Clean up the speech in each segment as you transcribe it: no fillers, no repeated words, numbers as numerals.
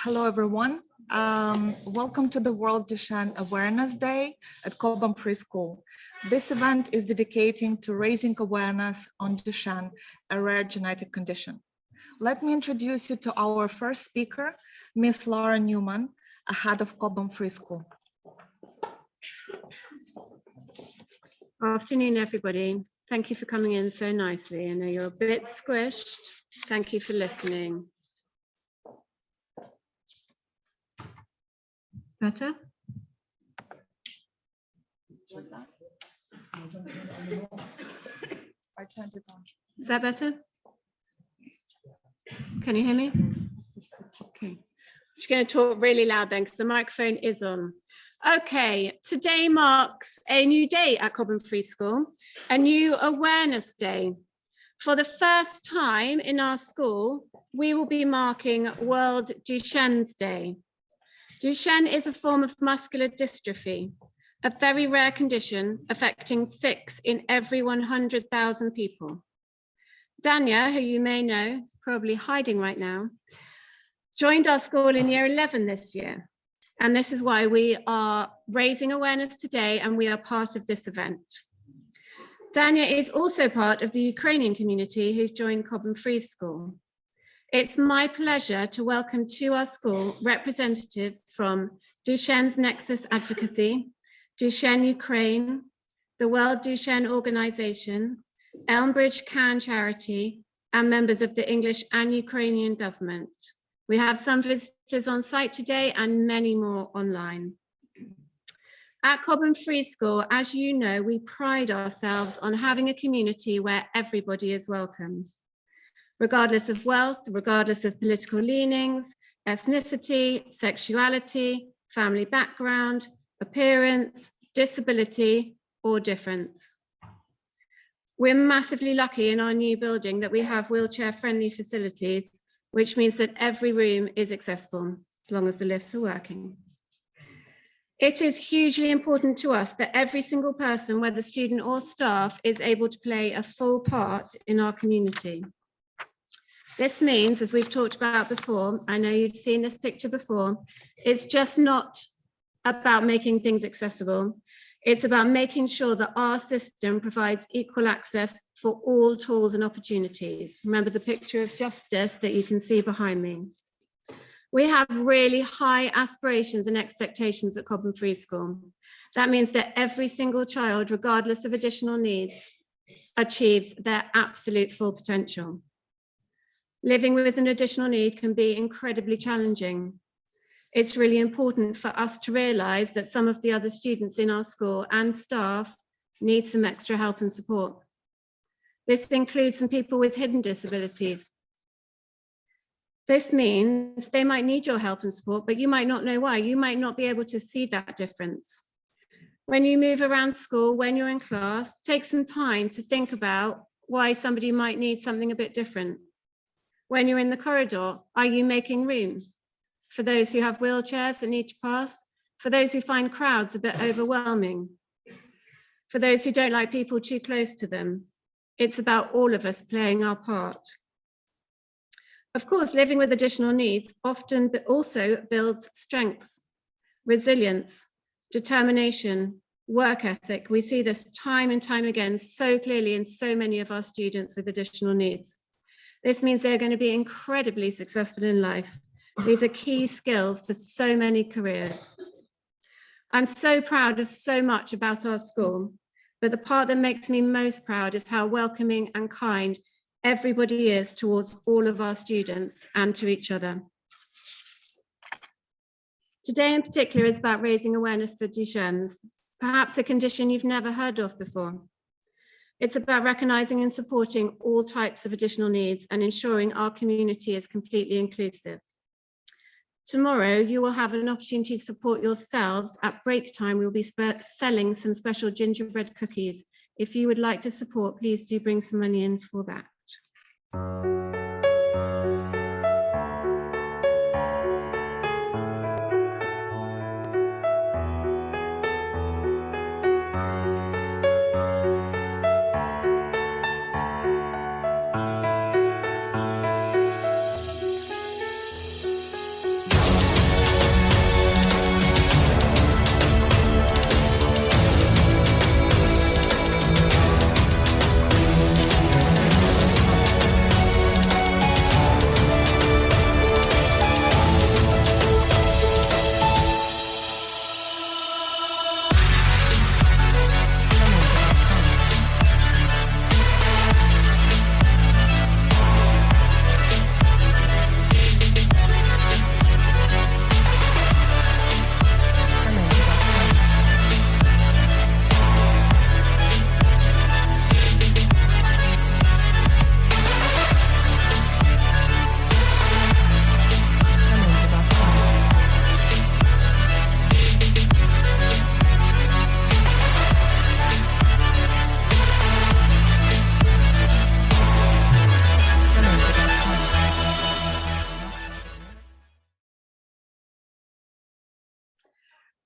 Hello, everyone. Welcome to the World Duchenne Awareness Day at Kobem Free Skul. This event is dedicated to raising awareness on Duchenne, a rare genetic condition. Let me introduce you to our first speaker, Ms. Laura Newman, a head of Kobem Free Skul. Afternoon, everybody. Thank you for coming in so nicely. I know you're a bit squished. Thank you for listening. Better? I turned it on. Is that better? Can you hear me? Okay. I'm just going to talk really loud then because the microphone is on. Okay, today marks a new day at Cobham Free School, a new awareness day. For the first time in our school, we will be marking World Duchenne's Day. Duchenne is a form of muscular dystrophy, a very rare condition affecting 6 in every 100,000 people. Dania, who you may know, is probably hiding right now, joined our school in year 11 this year. And this is why we are raising awareness today and we are part of this event. Dania is also part of the Ukrainian community who've joined Kobem Free School. It's my pleasure to welcome to our school representatives from Duchenne's Nexus Advocacy, Duchenne Ukraine, the World Duchenne Organization, Elmbridge CAN Charity, and members of the English and Ukrainian government. We have some visitors on site today and many more online. At Kobem Free School, as you know, we pride ourselves on having a community where everybody is welcome, regardless of wealth, regardless of political leanings, ethnicity, sexuality, family background, appearance, disability, or difference. We're massively lucky in our new building that we have wheelchair-friendly facilities, which means that every room is accessible as long as the lifts are working. It is hugely important to us that every single person, whether student or staff, is able to play a full part in our community. This means, as we've talked about before, I know you've seen this picture before, it's just not about making things accessible. It's about making sure that our system provides equal access for all tools and opportunities. Remember the picture of justice that you can see behind me. We have really high aspirations and expectations at Cobham Free School. That means that every single child, regardless of additional needs, achieves their absolute full potential. Living with an additional need can be incredibly challenging. It's really important for us to realize that some of the other students in our school and staff need some extra help and support. This includes some people with hidden disabilities. This means they might need your help and support, but you might not know why. You might not be able to see that difference. When you move around school, when you're in class, take some time to think about why somebody might need something a bit different. When you're in the corridor, are you making room for those who have wheelchairs that need to pass, for those who find crowds a bit overwhelming, for those who don't like people too close to them? It's about all of us playing our part. Of course, living with additional needs often also builds strengths, resilience, determination, work ethic. We see this time and time again so clearly in so many of our students with additional needs. This means they're going to be incredibly successful in life. These are key skills for so many careers. I'm so proud of so much about our school, but the part that makes me most proud is how welcoming and kind everybody is towards all of our students and to each other. Today in particular is about raising awareness for Duchenne's, perhaps a condition you've never heard of before. It's about recognizing and supporting all types of additional needs and ensuring our community is completely inclusive. Tomorrow, you will have an opportunity to support yourselves. At break time, we'll be selling some special gingerbread cookies. If you would like to support, please do bring some money in for that.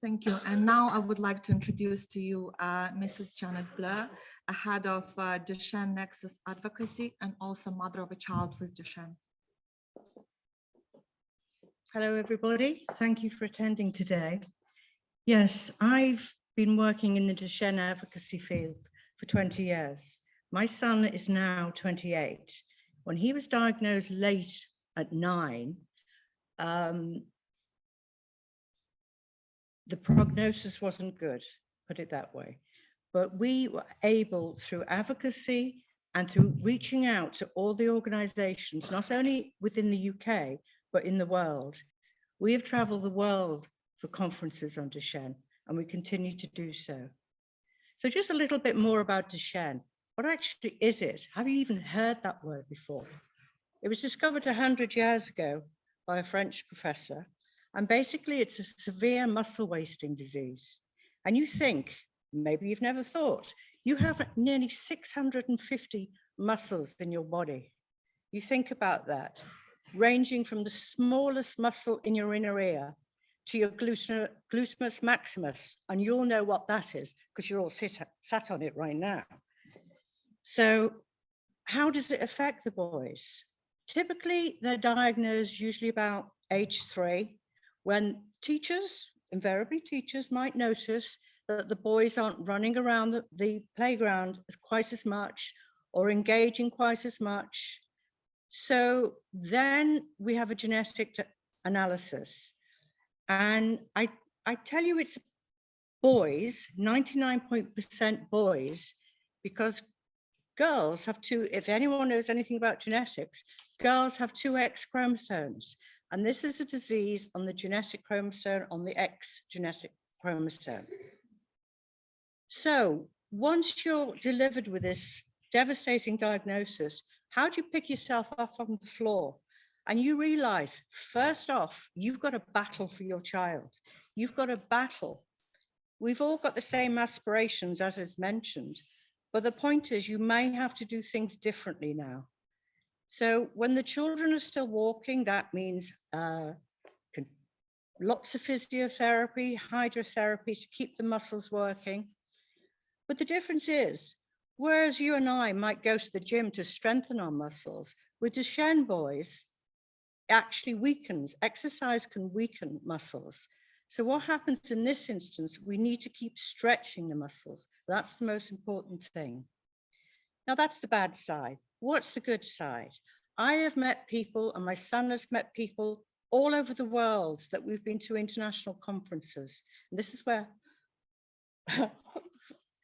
Thank you. And now I would like to introduce to you Mrs. Janet Blur, a head of Duchenne Nexus Advocacy and also mother of a child with Duchenne. Hello, everybody. Thank you for attending today. Yes, I've been working in the Duchenne advocacy field for 20 years. My son is now 28. When he was diagnosed late at 9, the prognosis wasn't good, put it that way. But we were able, through advocacy and through reaching out to all the organizations, not only within the UK, but in the world. We have traveled the world for conferences on Duchenne, and we continue to do so. So just a little bit more about Duchenne. What actually is it? Have you even heard that word before? It was discovered 100 years ago by a French professor. And basically it's a severe muscle wasting disease. And you think, maybe you've never thought, you have nearly 650 muscles in your body. You think about that, ranging from the smallest muscle in your inner ear to your gluteus maximus. And you'll know what that is because you're all sat on it right now. So how does it affect the boys? Typically, they're diagnosed usually about age 3, when teachers, invariably teachers, might notice that the boys aren't running around the playground quite as much or engaging quite as much. So then we have a genetic analysis. And I tell you it's boys, 99% boys, because girls have two, if anyone knows anything about genetics, girls have 2 X chromosomes. And this is a disease on the genetic chromosome, on the X genetic chromosome. So once you're delivered with this devastating diagnosis, how do you pick yourself up on the floor? And you realize, first off, you've got to battle for your child. You've got to battle. We've all got the same aspirations, as is mentioned, but the point is you may have to do things differently now. So when the children are still walking, that means lots of physiotherapy, hydrotherapy to keep the muscles working. But the difference is, whereas you and I might go to the gym to strengthen our muscles, with Duchenne boys, it actually weakens. Exercise can weaken muscles. So what happens in this instance, we need to keep stretching the muscles. That's the most important thing. Now that's the bad side. What's the good side? I have met people, and my son has met people all over the world that we've been to international conferences. And this is where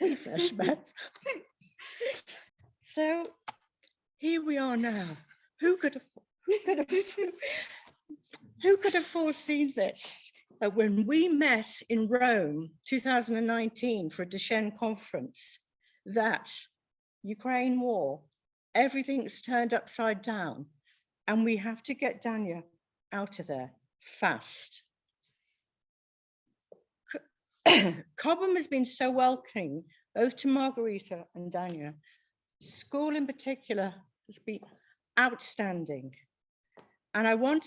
we first met. So here we are now. Who could have foreseen this? That when we met in Rome 2019 for a Duchenne conference, that Ukraine war, everything's turned upside down, and we have to get Dania out of there fast. Cobham has been so welcoming, both to Margarita and Dania. School in particular has been outstanding. And I want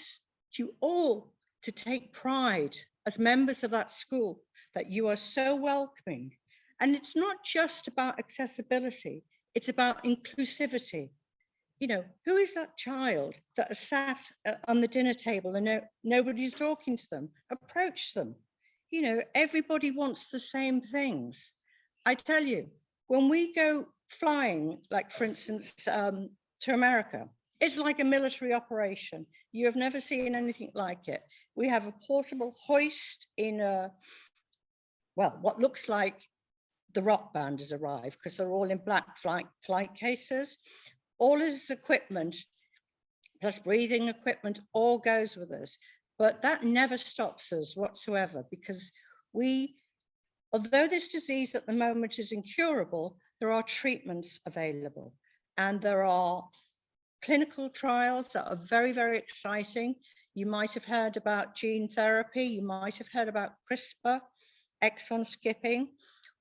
you all to take pride as members of that school that you are so welcoming. And it's not just about accessibility, it's about inclusivity. You know, who is that child that is sat on the dinner table and nobody's talking to them? Approach them. You know, everybody wants the same things. I tell you, when we go flying, like for instance, to America, it's like a military operation. You have never seen anything like it. We have a portable hoist in well, what looks like the rock band has arrived because they're all in black flight cases. All this equipment, plus breathing equipment, all goes with us. But that never stops us whatsoever because although this disease at the moment is incurable, there are treatments available. And there are clinical trials that are very, very exciting. You might have heard about gene therapy. You might have heard about CRISPR, exon skipping.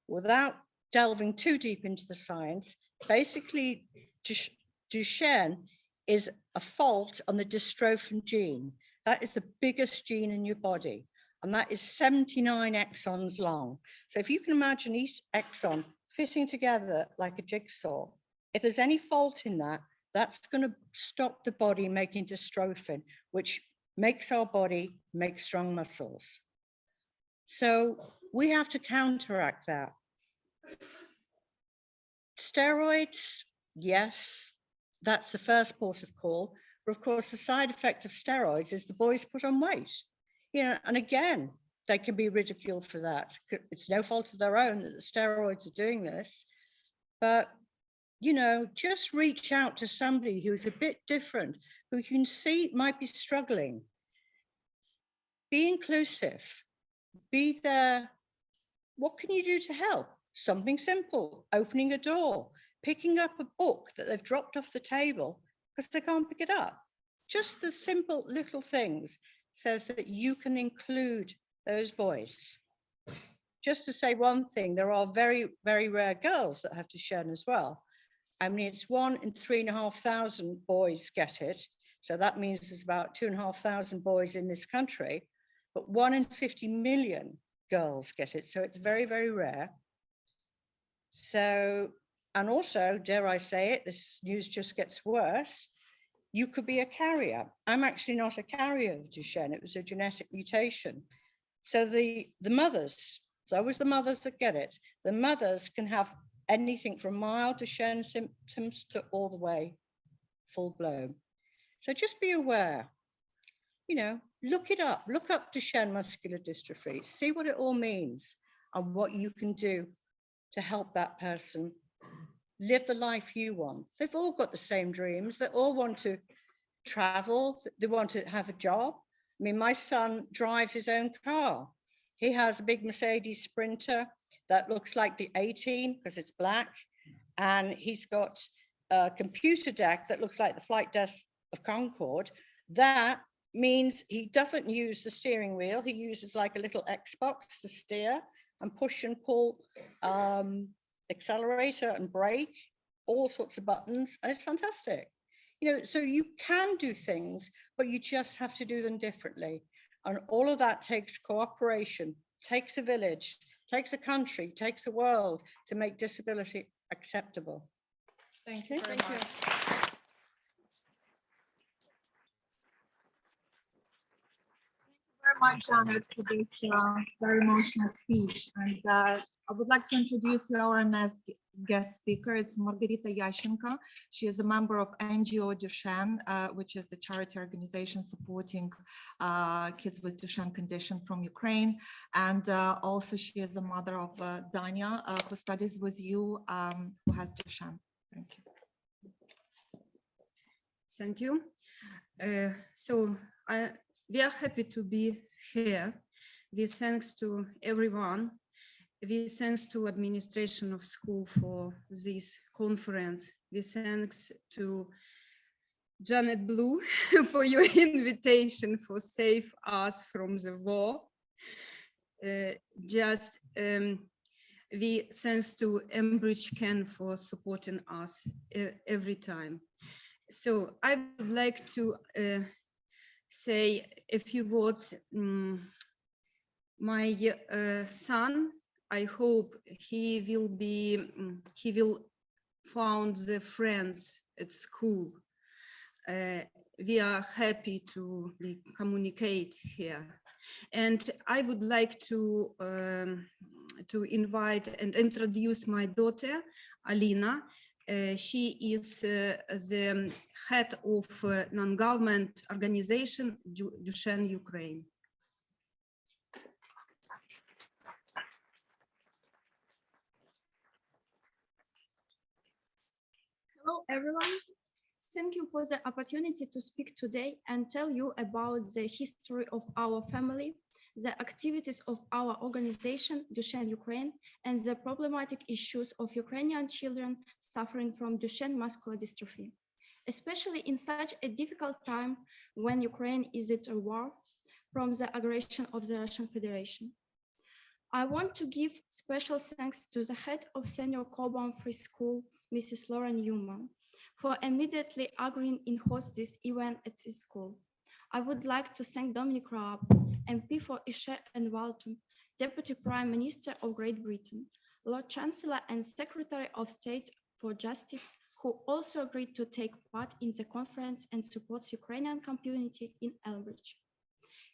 Without delving too deep into the science, basically Duchenne is a fault on the dystrophin gene. That is the biggest gene in your body. and that is 79 exons long. So if you can imagine each exon fitting together like a jigsaw, if there's any fault in that, that's going to stop the body making dystrophin, which makes our body make strong muscles. So we have to counteract that. Steroids, yes, that's the first port of call. But of course, the side effect of steroids is the boys put on weight. You know, and again, they can be ridiculed for that. It's no fault of their own that the steroids are doing this. But, you know, just reach out to somebody who's a bit different, who you can see might be struggling. Be inclusive. Be there. What can you do to help? Something simple, opening a door, picking up a book that they've dropped off the table because they can't pick it up. Just the simple little things says that you can include those boys. Just to say one thing, there are very, very rare girls that have Duchenne as well. I mean, it's 1 in 3,500 boys get it. So that means there's about 2,500 boys in this country, but 1 in 50 million girls get it. So it's very, very rare. So, and also, dare I say it, this news just gets worse. You could be a carrier. I'm actually not a carrier of Duchenne. It was a genetic mutation. So the mothers, it's always the mothers that get it. The mothers can have anything from mild Duchenne symptoms to all the way full blown. So just be aware, you know, look it up, look up Duchenne muscular dystrophy, see what it all means and what you can do to help that person live the life you want. They've all got the same dreams. They all want to travel. They want to have a job. I mean, my son drives his own car. He has a big Mercedes Sprinter that looks like the 18 because it's black. And he's got a computer deck that looks like the flight desk of Concorde. That means he doesn't use the steering wheel. He uses like a little Xbox to steer and push and pull accelerator and brake, all sorts of buttons, and it's fantastic. You know, so you can do things, but you just have to do them differently. And all of that takes cooperation, takes a village, takes a country, takes a world to make disability acceptable. Thank you very Thank much. Very much, Janet, for this very emotional speech. And I would like to introduce our next guest speaker. It's Margarita Yashchenko. She is a member of NGO Duchenne, which is the charity organization supporting kids with Duchenne condition from Ukraine. And also she is a mother of Danya, who studies with you, who has Duchenne. Thank you. Thank you. We are happy to be here. We thanks to everyone. We thanks to administration of school for this conference. We thanks to Janet Blue for your invitation for save us from the war. We thanks to Elmbridge CAN for supporting us every time. So I would like to say a few words. My son, I hope he will found the friends at school. We are happy to communicate here. And I would like to invite and introduce my daughter, Iryna. She is the head of non-government organization, Duchenne, Ukraine. Hello, everyone. Thank you for the opportunity to speak today and tell you about the history of our family, the activities of our organization, Duchenne Ukraine, and the problematic issues of Ukrainian children suffering from Duchenne muscular dystrophy, especially in such a difficult time when Ukraine is at a war from the aggression of the Russian Federation. I want to give special thanks to the head of senior Kobem Free Skul, Mrs. Lauren Newman, for immediately agreeing in host this event at this school. I would like to thank Dominic Raab, MP for Esher and Walton, Deputy Prime Minister of Great Britain, Lord Chancellor and Secretary of State for Justice, who also agreed to take part in the conference and supports Ukrainian community in Elmbridge.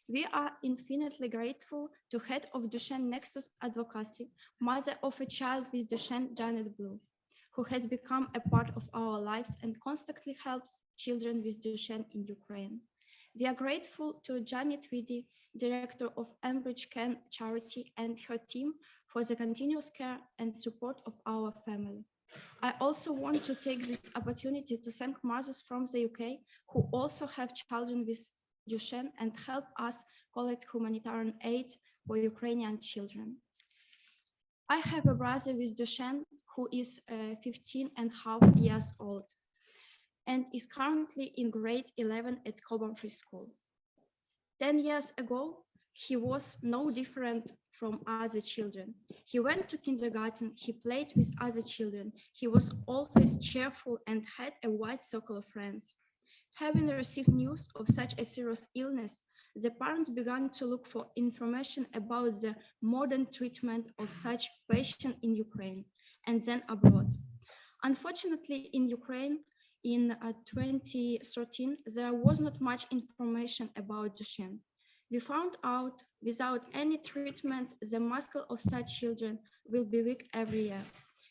We are infinitely grateful to head of Duchenne Nexus Advocacy, mother of a child with Duchenne, Janet Blue, who has become a part of our lives and constantly helps children with Duchenne in Ukraine. We are grateful to Janet Tweedy, director of Elmbridge CAN Charity, and her team for the continuous care and support of our family. I also want to take this opportunity to thank mothers from the UK who also have children with Duchenne and help us collect humanitarian aid for Ukrainian children. I have a brother with Duchenne who is 15 and a half years old and is currently in grade 11 at Kobem Free Skul. 10 years ago, he was no different from other children. He went to kindergarten, he played with other children, he was always cheerful and had a wide circle of friends. Having received news of such a serious illness, the parents began to look for information about the modern treatment of such patients in Ukraine and then abroad. Unfortunately, in Ukraine, in 2013, there was not much information about Duchenne. We found out without any treatment, the muscle of such children will be weak every year,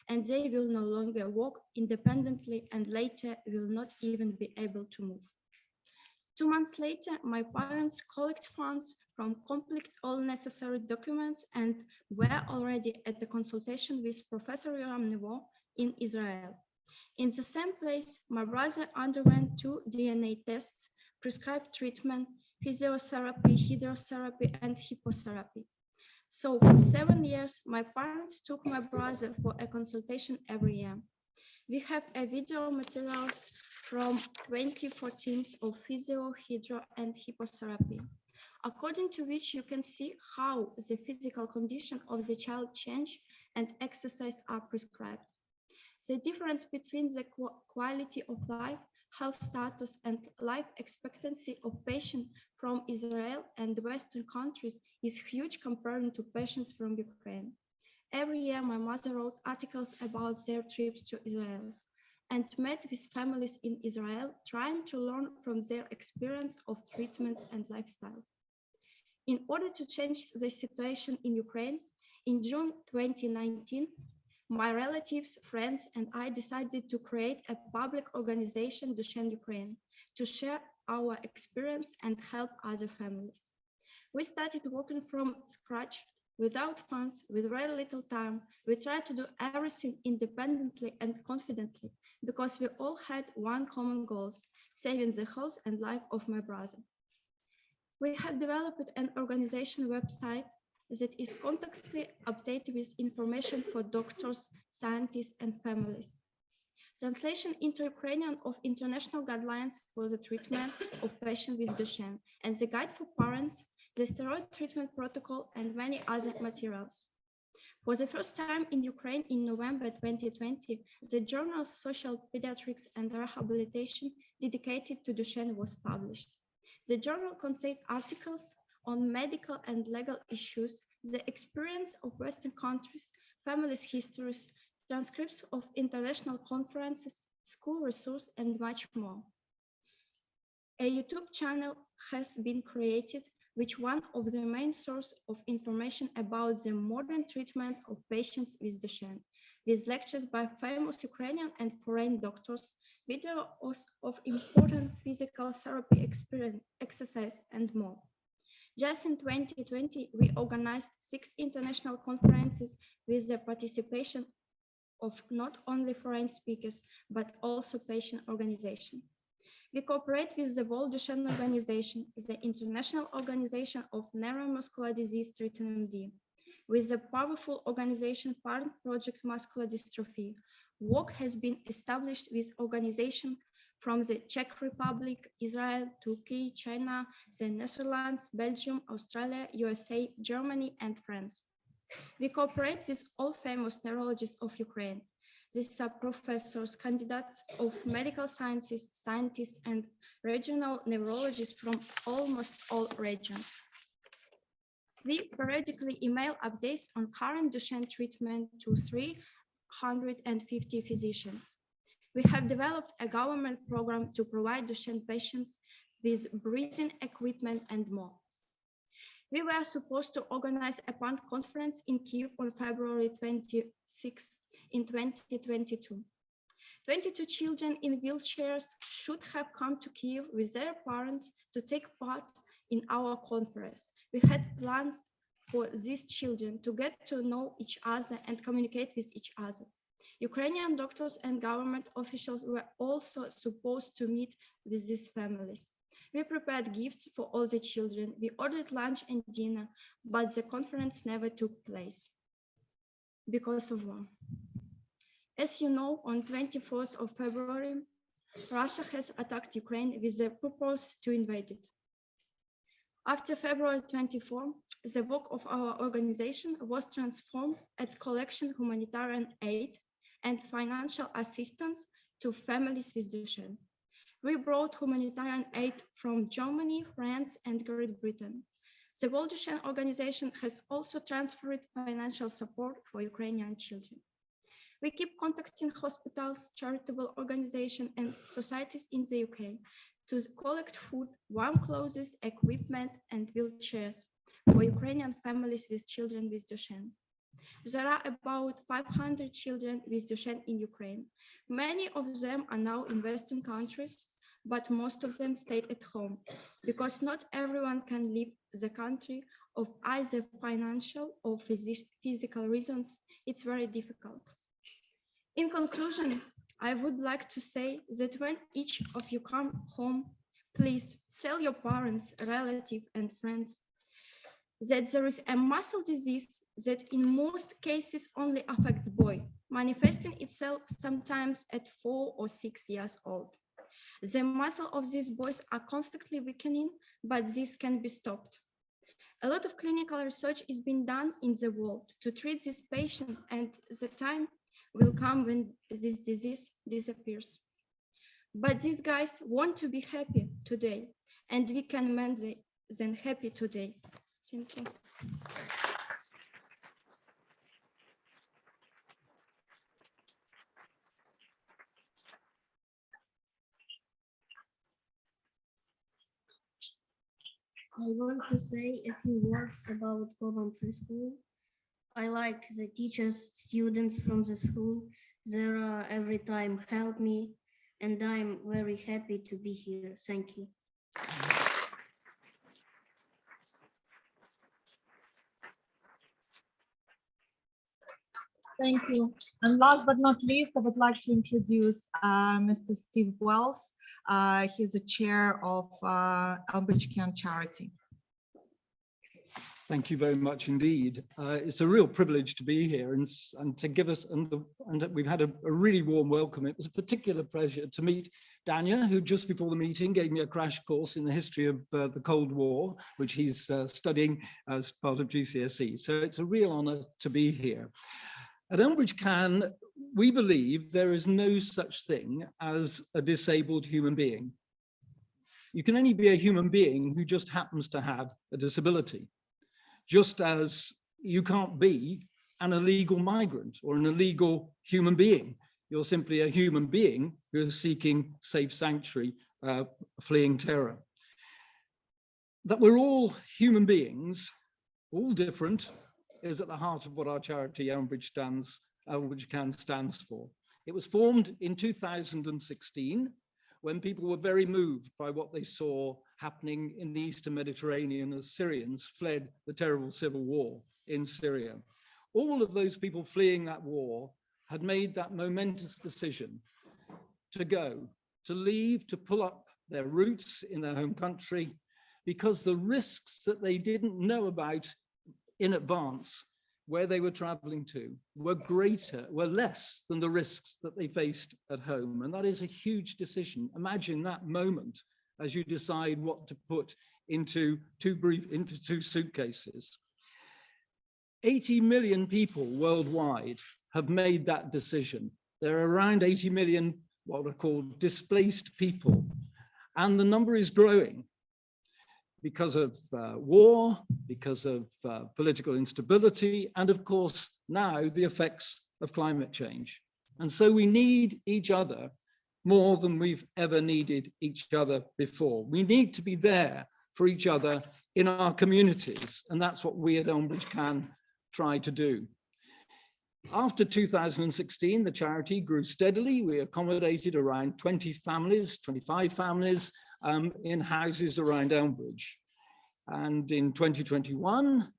and they will no longer walk independently and later will not even be able to move. 2 months later, my parents collected funds from complete all necessary documents and were already at the consultation with Professor Yoram Nevo in Israel. In the same place, my brother underwent 2 DNA tests, prescribed treatment, physiotherapy, hydrotherapy, and hippotherapy. So for 7 years, my parents took my brother for a consultation every year. We have a video materials from 2014 of physio, hydro, and hippotherapy, according to which you can see how the physical condition of the child change and exercise are prescribed. The difference between the quality of life, health status, and life expectancy of patients from Israel and Western countries is huge compared to patients from Ukraine. Every year, my mother wrote articles about their trips to Israel and met with families in Israel, trying to learn from their experience of treatments and lifestyle. In order to change the situation in Ukraine, in June 2019, my relatives, friends, and I decided to create a public organization, Duchenne Ukraine, to share our experience and help other families. We started working from scratch, without funds, with very little time. We tried to do everything independently and confidently because we all had one common goal, saving the health and life of my brother. We have developed an organization website that is constantly updated with information for doctors, scientists, and families. Translation into Ukrainian of international guidelines for the treatment of patients with Duchenne, and the guide for parents, the steroid treatment protocol, and many other materials. For the first time in Ukraine in November 2020, the journal Social Pediatrics and Rehabilitation dedicated to Duchenne was published. The journal contained articles on medical and legal issues, the experience of Western countries, families' histories, transcripts of international conferences, school resources, and much more. A YouTube channel has been created, which one of the main sources of information about the modern treatment of patients with Duchenne, with lectures by famous Ukrainian and foreign doctors, videos of important physical therapy experience, exercise, and more. Just in 2020, we organized 6 international conferences with the participation of not only foreign speakers, but also patient organizations. We cooperate with the World Duchenne Organization, the International Organization of Neuromuscular Disease Treatment MD, with the powerful organization Parent Project Muscular Dystrophy. Work has been established with organizations from the Czech Republic, Israel, Turkey, China, the Netherlands, Belgium, Australia, USA, Germany, and France. We cooperate with all famous neurologists of Ukraine. These are professors, candidates of medical sciences, scientists, and regional neurologists from almost all regions. We periodically email updates on current Duchenne treatment to 350 physicians. We have developed a government program to provide Duchenne patients with breathing equipment and more. We were supposed to organize a PAN conference in Kyiv on February 26 in 2022. 22 children in wheelchairs should have come to Kyiv with their parents to take part in our conference. We had plans for these children to get to know each other and communicate with each other. Ukrainian doctors and government officials were also supposed to meet with these families. We prepared gifts for all the children. We ordered lunch and dinner, but the conference never took place because of war. As you know, on 24th of February, Russia has attacked Ukraine with the purpose to invade it. After February 24, the work of our organization was transformed at collection humanitarian aid and financial assistance to families with Duchenne. We brought humanitarian aid from Germany, France, and Great Britain. The World Duchenne Organization has also transferred financial support for Ukrainian children. We keep contacting hospitals, charitable organizations, and societies in the UK to collect food, warm clothes, equipment, and wheelchairs for Ukrainian families with children with Duchenne. There are about 500 children with Duchenne in Ukraine. Many of them are now in Western countries, but most of them stayed at home because not everyone can leave the country of either financial or physical reasons. It's very difficult. In conclusion, I would like to say that when each of you come home, please tell your parents, relatives, and friends that there is a muscle disease that in most cases only affects boys, manifesting itself sometimes at 4 or 6 years old. The muscle of these boys are constantly weakening, but this can be stopped. A lot of clinical research is being done in the world to treat this patient, and the time will come when this disease disappears. But these guys want to be happy today, and we can make them happy today. Thank you. I want to say a few words about Kobem Free Skul. I like the teachers, students from the school. They every time help me, and I'm very happy to be here. Thank you. Thank you. And last but not least, I would like to introduce Mr. Steve Wells. He's the chair of Elmbridge CAN Charity. Thank you very much indeed. It's a real privilege to be here and to give us, and we've had a really warm welcome. It was a particular pleasure to meet Dania, who just before the meeting gave me a crash course in the history of the Cold War, which he's studying as part of GCSE. So it's a real honor to be here. At Elmbridge CAN, we believe there is no such thing as a disabled human being. You can only be a human being who just happens to have a disability. Just as you can't be an illegal migrant or an illegal human being. You're simply a human being who is seeking safe sanctuary, fleeing terror. That we're all human beings, all different, is at the heart of what our charity Elmbridge CAN stands for. It was formed in 2016 when people were very moved by what they saw happening in the Eastern Mediterranean as Syrians fled the terrible civil war in Syria. All of those people fleeing that war had made that momentous decision to go, to leave, to pull up their roots in their home country, because the risks that they didn't know about in advance where they were traveling to were less than the risks that they faced at home. And that is a huge decision. Imagine that moment as you decide what to put into two suitcases. 80 million people worldwide have made that decision. There are around 80 million what are called displaced people. And the number is growing because of war, because of political instability, and of course, now the effects of climate change. And so we need each other more than we've ever needed each other before. We need to be there for each other in our communities, and that's what we at Elmbridge Can try to do. After 2016, the charity grew steadily. We accommodated around 20 families, 25 families in houses around Elmbridge. And in 2021,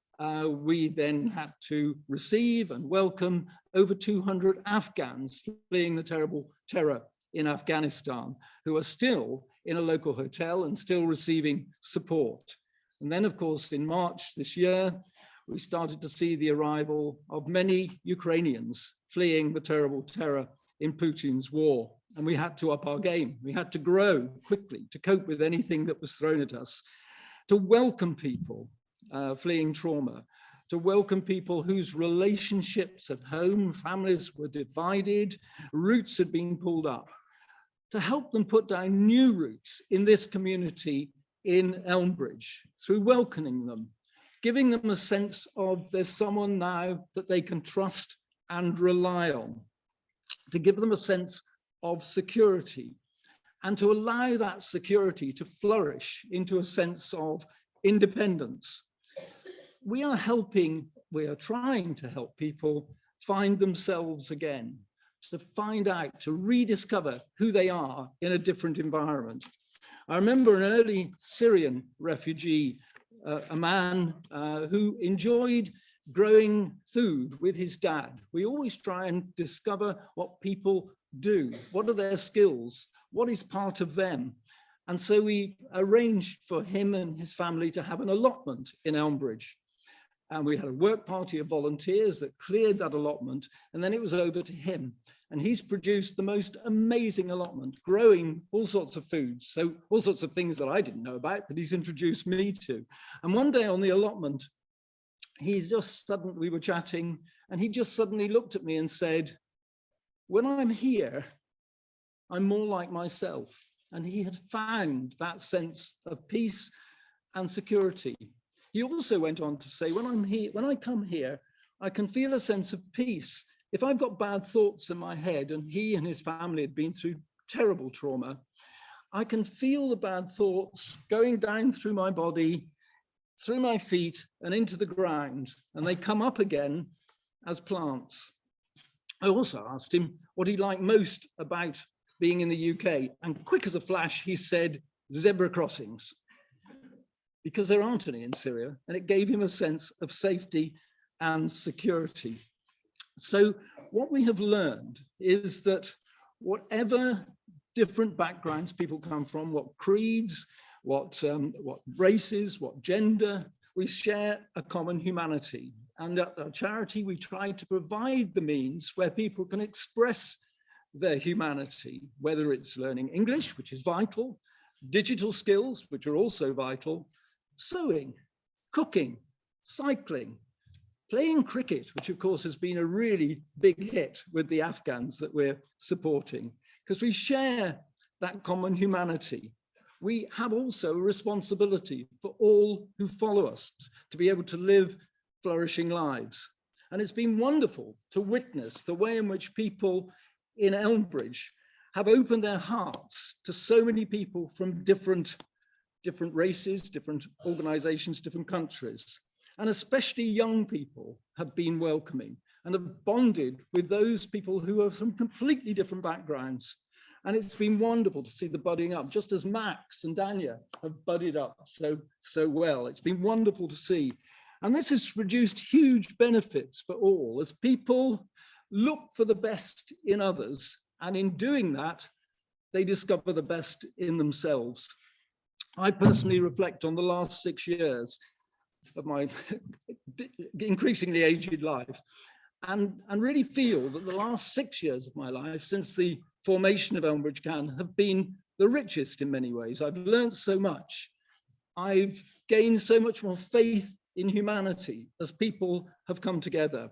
we then had to receive and welcome over 200 Afghans fleeing the terrible terror in Afghanistan, who are still in a local hotel and still receiving support. And then, of course, in March this year, we started to see the arrival of many Ukrainians fleeing the terrible terror in Putin's war. And we had to up our game. We had to grow quickly to cope with anything that was thrown at us, to welcome people fleeing trauma, to welcome people whose relationships at home, families were divided, roots had been pulled up, to help them put down new roots in this community in Elmbridge through welcoming them, giving them a sense of there's someone now that they can trust and rely on, to give them a sense of security, and to allow that security to flourish into a sense of independence. We are trying to help people find themselves again, to find out, to rediscover who they are in a different environment. I remember an early Syrian refugee, a man who enjoyed growing food with his dad. We always try and discover what people do, what are their skills, what is part of them. And so we arranged for him and his family to have an allotment in Elmbridge. And we had a work party of volunteers that cleared that allotment, and then it was over to him. And he's produced the most amazing allotment, growing all sorts of foods, so all sorts of things that I didn't know about that he's introduced me to. And one day on the allotment, we were chatting, and he just suddenly looked at me and said, when I'm here, I'm more like myself. And he had found that sense of peace and security. He also went on to say, when I come here, I can feel a sense of peace. If I've got bad thoughts in my head, and he and his family had been through terrible trauma, I can feel the bad thoughts going down through my body, through my feet and into the ground, and they come up again as plants. I also asked him what he liked most about being in the UK, and quick as a flash, he said, zebra crossings, because there aren't any in Syria, and it gave him a sense of safety and security. So what we have learned is that whatever different backgrounds people come from, what creeds, what races, what gender, we share a common humanity. And at our charity, we try to provide the means where people can express their humanity, whether it's learning English, which is vital, digital skills, which are also vital, sewing, cooking, cycling, playing cricket, which of course has been a really big hit with the Afghans that we're supporting, because we share that common humanity. We have also a responsibility for all who follow us to be able to live flourishing lives. And it's been wonderful to witness the way in which people in Elmbridge have opened their hearts to so many people from different races, different organizations, different countries. And especially young people have been welcoming and have bonded with those people who are from completely different backgrounds. And it's been wonderful to see the budding up, just as Max and Danya have budded up so well. It's been wonderful to see. And this has produced huge benefits for all as people look for the best in others. And in doing that, they discover the best in themselves. I personally reflect on the last 6 years of my increasingly aged life and really feel that the last 6 years of my life since the formation of Elmbridge Can have been the richest in many ways. I've learned so much. I've gained so much more faith in humanity as people have come together.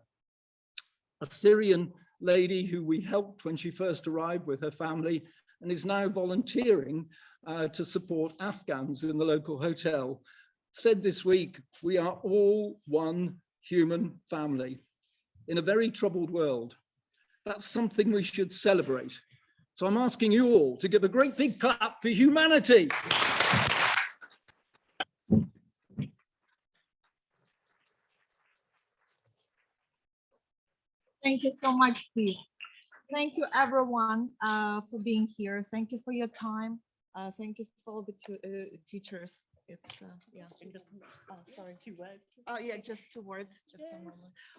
A Syrian lady who we helped when she first arrived with her family and is now volunteering to support Afghans in the local hotel, said this week, "We are all one human family in a very troubled world." That's something we should celebrate. So I'm asking you all to give a great big clap for humanity. Thank you so much, Steve. Thank you, everyone, for being here. Thank you for your time. Thank you for all the teachers. It's yeah. Sorry. 2 words. Oh yeah, just 2 words. Just a moment.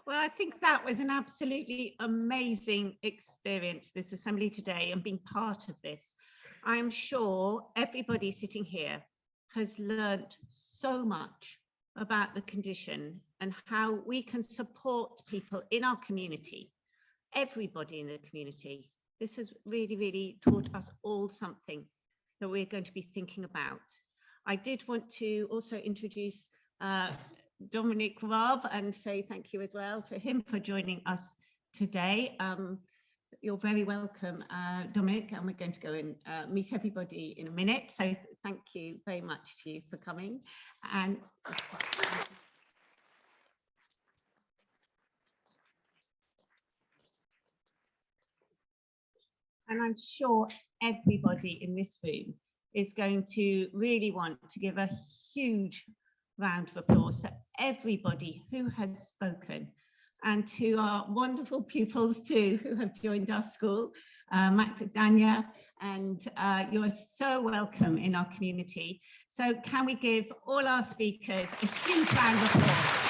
Well, I think that was an absolutely amazing experience, this assembly today, and being part of this. I am sure everybody sitting here has learned so much about the condition and how we can support people in our community, everybody in the community. This has really, really taught us all something that we're going to be thinking about. I did want to also introduce Dominic Robb and say thank you as well to him for joining us today. You're very welcome, Dominic, and we're going to go and meet everybody in a minute. So thank you very much to you for coming. And I'm sure everybody in this room is going to really want to give a huge round of applause to everybody who has spoken, and to our wonderful pupils too who have joined our school, Max and Danya, and you're so welcome in our community. So can we give all our speakers a huge round of applause?